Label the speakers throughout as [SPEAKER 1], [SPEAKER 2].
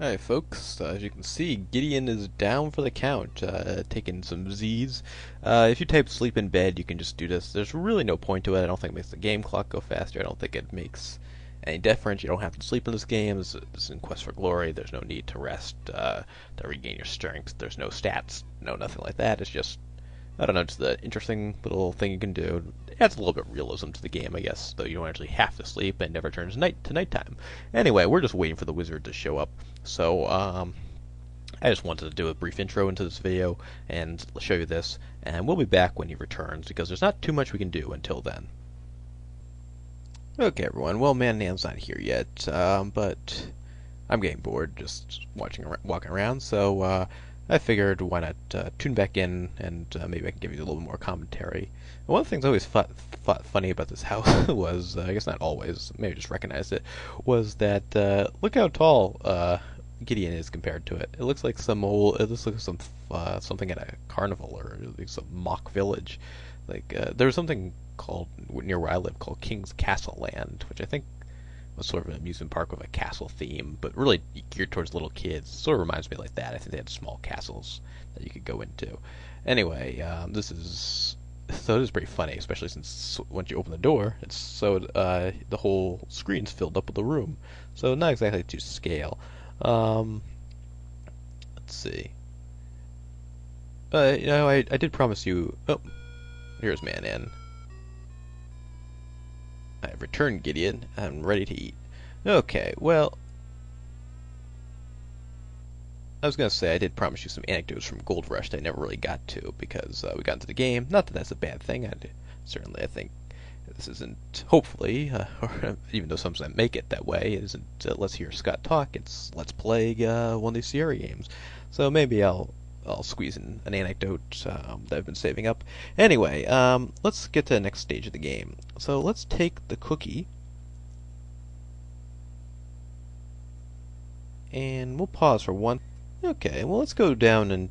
[SPEAKER 1] Hi folks, as you can see, Gideon is down for the count, taking some Z's. If you type sleep in bed, you can just do this. There's really no point to it. I don't think it makes the game clock go faster. I don't think it makes any difference. You don't have to sleep in this game. This is in Quest for Glory. There's no need to rest, to regain your strength. There's no stats, no nothing like that. It's just, I don't know, just the interesting little thing you can do. It adds a little bit of realism to the game, I guess, though you don't actually have to sleep and never turns night to nighttime. Anyway, we're just waiting for the wizard to show up. So, I just wanted to do a brief intro into this video and show you this, and we'll be back when he returns, because there's not too much we can do until then. Okay, everyone. Well, Manan's not here yet, but I'm getting bored just walking around, so I figured why not tune back in, and maybe I can give you a little more commentary. And one of the things I always thought funny about this house was, I guess not always, maybe just recognized it, was that look how tall Gideon is compared to it. It looks like some old, it looks like some something at a carnival or like some mock village. Like there was something called near where I live called King's Castle Land, which I think was sort of an amusement park with a castle theme, but really geared towards little kids. Sort of reminds me like that. I think they had small castles that you could go into. Anyway, this is pretty funny, especially since once you open the door, it's so the whole screen's filled up with the room. So not exactly to scale. Let's see. I did promise you. Oh, here's Manan. I have returned, Gideon. I'm ready to eat. Okay, well, I was gonna say I did promise you some anecdotes from Gold Rush that I never really got to because we got into the game. Not that that's a bad thing. I think this isn't. Hopefully, or even though sometimes I make it that way, it isn't. Let's hear Scott talk. It's let's play one of these Sierra games. So maybe I'll squeeze in an anecdote that I've been saving up. Anyway, let's get to the next stage of the game. So let's take the cookie, and we'll pause for one. Okay, well let's go down and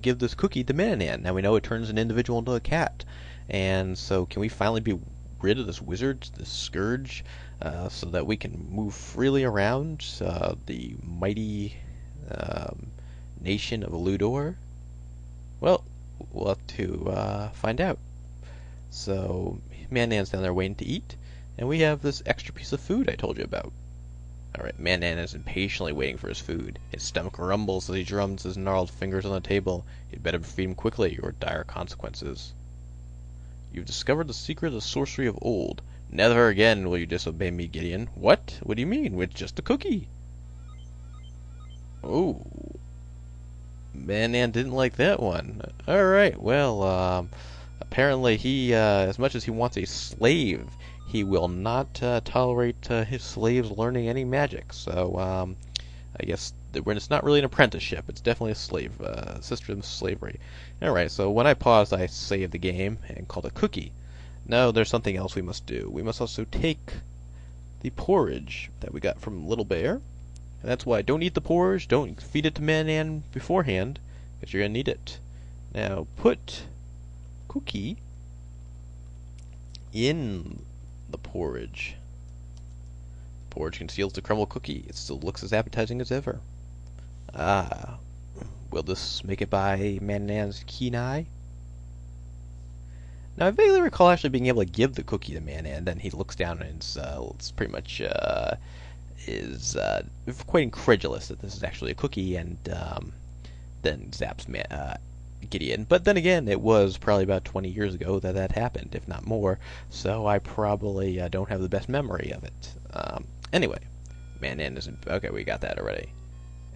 [SPEAKER 1] give this cookie to Manan. Now we know it turns an individual into a cat, and so can we finally be rid of this wizard, this scourge, so that we can move freely around the mighty nation of Eludor? Well, we'll have to find out. So, Manan's down there waiting to eat, and we have this extra piece of food I told you about. Alright, Manan is impatiently waiting for his food. His stomach rumbles as he drums his gnarled fingers on the table. You'd better feed him quickly, or dire consequences. You've discovered the secret of the sorcery of old. Never again will you disobey me, Gideon. What? What do you mean? With just a cookie? Oh. Manan didn't like that one. Alright, well, apparently he, as much as he wants a slave, he will not tolerate his slaves learning any magic. So, I guess it's not really an apprenticeship. It's definitely a slave, system of slavery. Alright, so when I paused, I saved the game and called a cookie. Now, there's something else we must do. We must also take the porridge that we got from Little Bear. And that's why don't eat the porridge, don't feed it to Manan beforehand, because you're going to need it. Now, put cookie in the porridge. The porridge conceals the crumbled cookie. It still looks as appetizing as ever. Ah, will this make it by Manan's keen eye? Now, I vaguely recall actually being able to give the cookie to Manan, then he looks down and it's pretty much is quite incredulous that this is actually a cookie, and then zaps Gideon. But then again, it was probably about 20 years ago that happened, if not more, so I probably don't have the best memory of it. Anyway, Manan isn't... Okay, we got that already.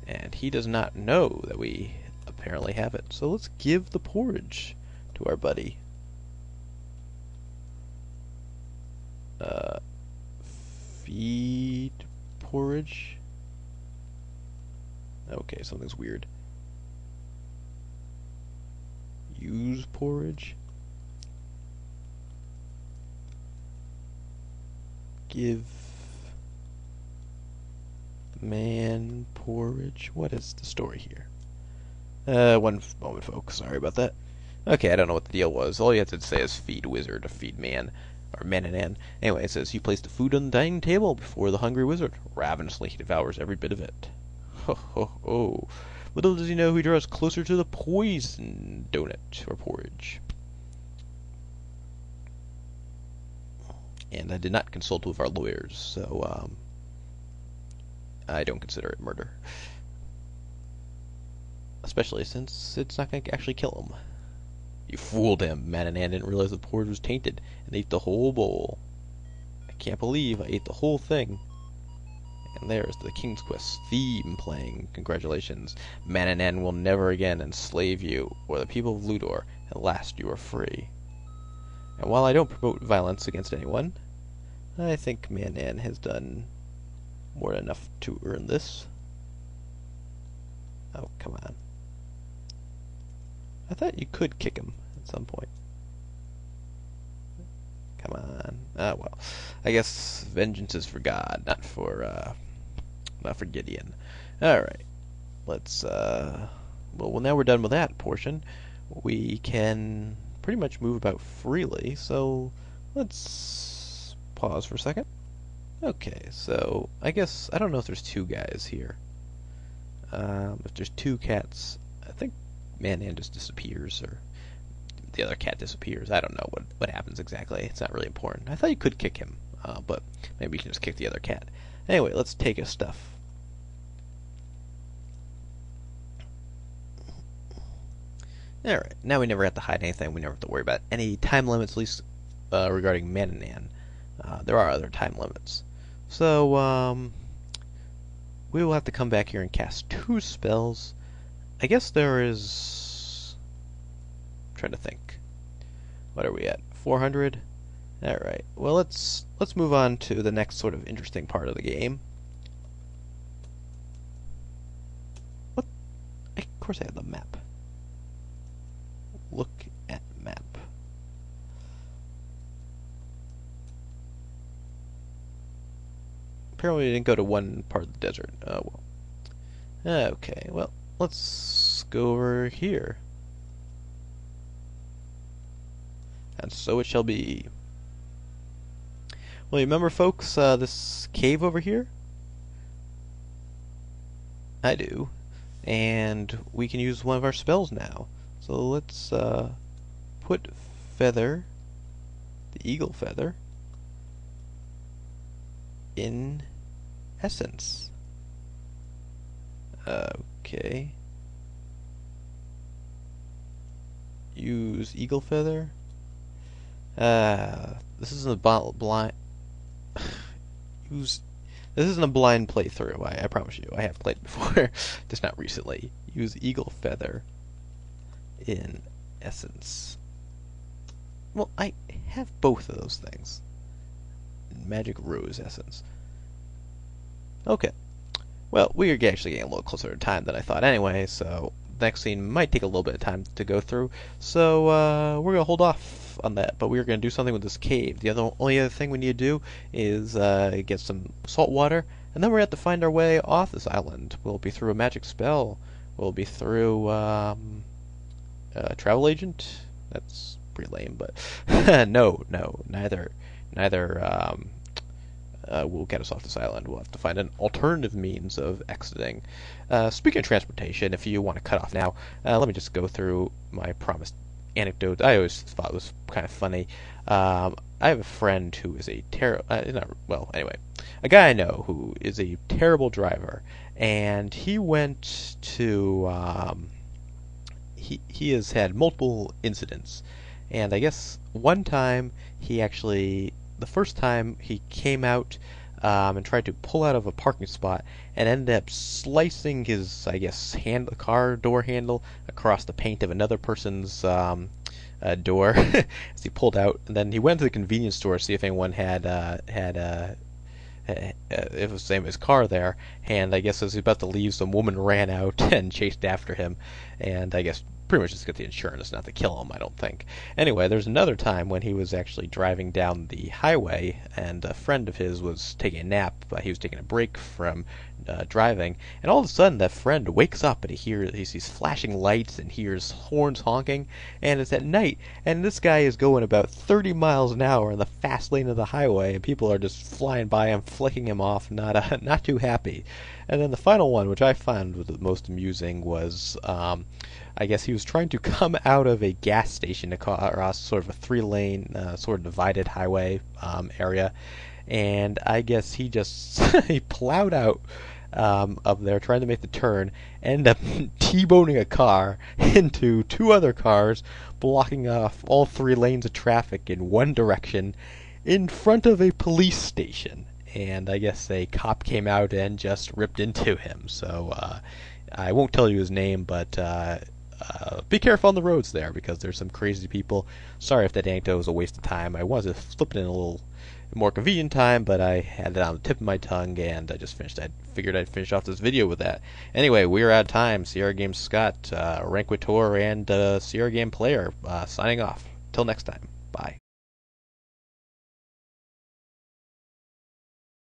[SPEAKER 1] And he does not know that we apparently have it, so let's give the porridge to our buddy. Feed porridge. Okay, something's weird. Use porridge. Give man porridge. What is the story here? One moment, folks. Sorry about that. Okay, I don't know what the deal was. All you have to say is feed wizard or feed man. or Mananan. Anyway, it says, "You place the food on the dining table before the hungry wizard. Ravenously he devours every bit of it. Ho ho ho. Little does he know he draws closer to the poison donut or porridge." And I did not consult with our lawyers, so I don't consider it murder. Especially since it's not going to actually kill him. "You fooled him." Mananan didn't realize the porridge was tainted and ate the whole bowl. "I can't believe I ate the whole thing." And there's the King's Quest theme playing. Congratulations. Mananan will never again enslave you or the people of Ludor. At last you are free. And while I don't promote violence against anyone, I think Mananan has done more than enough to earn this. Oh, come on. I thought you could kick him at some point. Come on. Ah, well. I guess vengeance is for God, not for Gideon. Alright. Let's, well, now we're done with that portion. We can pretty much move about freely, so let's pause for a second. Okay, so I guess, I don't know if there's two guys here. If there's two cats, I think Mananan just disappears, or the other cat disappears. I don't know what happens exactly. It's not really important. I thought you could kick him, but maybe you can just kick the other cat. Anyway, let's take his stuff. Alright, now we never have to hide anything. We never have to worry about any time limits, at least regarding Mananan. There are other time limits. So, we will have to come back here and cast 2 spells. I guess there is... I'm trying to think. What are we at? 400? Alright. Well, let's move on to the next sort of interesting part of the game. What? Of course I have the map. Look at map. Apparently we didn't go to one part of the desert. Oh, well. Okay, well, let's go over here. And so it shall be. Well, you remember, folks, this cave over here? I do. And we can use one of our spells now. So let's put feather, the eagle feather, in essence. Okay. Use eagle feather. This isn't a blind. Use. This isn't a blind playthrough. I promise you. I have played before, just not recently. Use eagle feather in essence. Well, I have both of those things. Magic rose essence. Okay. Well, we are actually getting a little closer to time than I thought anyway, so the next scene might take a little bit of time to go through. So, we're going to hold off on that, but we're going to do something with this cave. The only other thing we need to do is get some salt water, and then we're going to have to find our way off this island. We'll be through a magic spell. We'll be through travel agent. That's pretty lame, but no, neither will get us off this island. We'll have to find an alternative means of exiting. Speaking of transportation, if you want to cut off now, let me just go through my promised anecdote. I always thought it was kind of funny. I have a friend who is a a guy I know who is a terrible driver, and he went to he has had multiple incidents, and I guess one time the first time he came out and tried to pull out of a parking spot and ended up slicing his, I guess, car door handle across the paint of another person's door as he pulled out. And then he went to the convenience store to see if anyone had if it was the same as car there, and I guess as he was about to leave, some woman ran out and chased after him, and I guess pretty much just get the insurance, not to kill him, I don't think. Anyway, there's another time when he was actually driving down the highway, and a friend of his was taking a nap. He was taking a break from driving, and all of a sudden that friend wakes up and he sees flashing lights and hears horns honking, and it's at night, and this guy is going about 30 miles an hour in the fast lane of the highway, and people are just flying by him, flicking him off, not too happy. And then the final one, which I found was the most amusing, was I guess he was trying to come out of a gas station across sort of a three-lane, sort of divided highway area, and I guess he just he plowed out up there trying to make the turn, ended up T-boning a car into two other cars, blocking off all three lanes of traffic in one direction in front of a police station. And I guess a cop came out and just ripped into him. So I won't tell you his name, but be careful on the roads there because there's some crazy people. Sorry if that anecdote was a waste of time. I wanted to flip it in a little more convenient time, but I had it on the tip of my tongue, and I just finished. I figured I'd finish off this video with that. Anyway, we're out of time. Sierra Game Scott, Rankwitor, and Sierra Game Player signing off. Till next time. Bye.